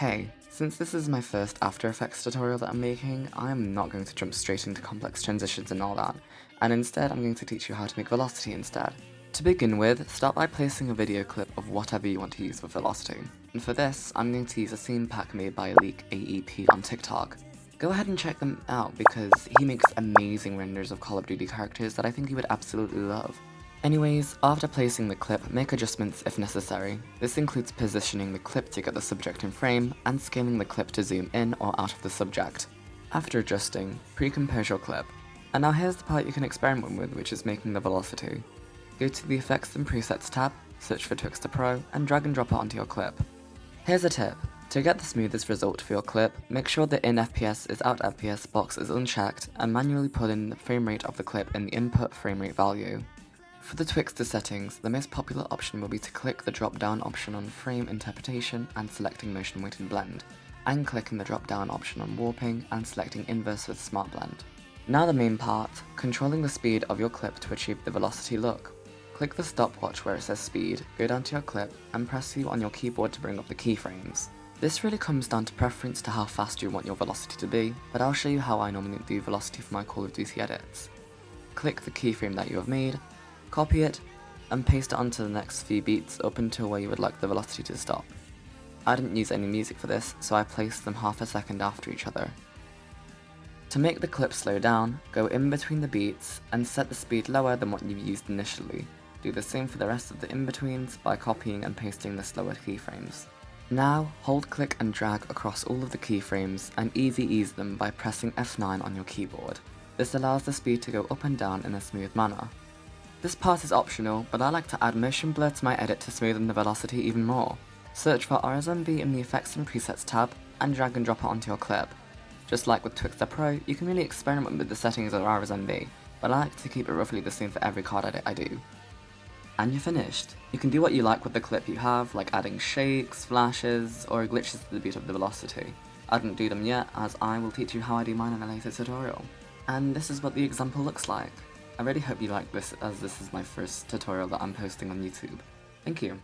Hey, since this is my first After Effects tutorial that I'm making, I'm not going to jump straight into complex transitions and all that, and instead I'm going to teach you how to make velocity instead. To begin with, start by placing a video clip of whatever you want to use for velocity, and for this, I'm going to use a scene pack made by leak.aep on TikTok. Go ahead and check them out because he makes amazing renders of Call of Duty characters that I think you would absolutely love. Anyways, after placing the clip, make adjustments if necessary. This includes positioning the clip to get the subject in frame, and scaling the clip to zoom in or out of the subject. After adjusting, pre-compose your clip. And now here's the part you can experiment with, which is making the velocity. Go to the Effects and Presets tab, search for Twixtor Pro, and drag and drop it onto your clip. Here's a tip. To get the smoothest result for your clip, make sure the in FPS is out FPS box is unchecked, and manually put in the frame rate of the clip in the input frame rate value. For the Twixtor settings, the most popular option will be to click the drop-down option on Frame Interpretation and selecting Motion Weighted Blend, and clicking the drop-down option on Warping and selecting Inverse with Smart Blend. Now the main part, controlling the speed of your clip to achieve the velocity look. Click the stopwatch where it says speed, go down to your clip, and press U on your keyboard to bring up the keyframes. This really comes down to preference to how fast you want your velocity to be, but I'll show you how I normally do velocity for my Call of Duty edits. Click the keyframe that you have made, copy it, and paste it onto the next few beats up until where you would like the velocity to stop. I didn't use any music for this, so I placed them half a second after each other. To make the clip slow down, go in between the beats and set the speed lower than what you used initially. Do the same for the rest of the in-betweens by copying and pasting the slower keyframes. Now, hold click and drag across all of the keyframes and easy ease them by pressing F9 on your keyboard. This allows the speed to go up and down in a smooth manner. This part is optional, but I like to add motion blur to my edit to smoothen the velocity even more. Search for RSMB in the Effects and Presets tab, and drag and drop it onto your clip. Just like with Twixtor Pro, you can really experiment with the settings of RSMB, but I like to keep it roughly the same for every card edit I do. And you're finished. You can do what you like with the clip you have, like adding shakes, flashes, or glitches to the beat of the velocity. I didn't do them yet, as I will teach you how I do mine in a later tutorial. And this is what the example looks like. I really hope you like this, as this is my first tutorial that I'm posting on YouTube. Thank you.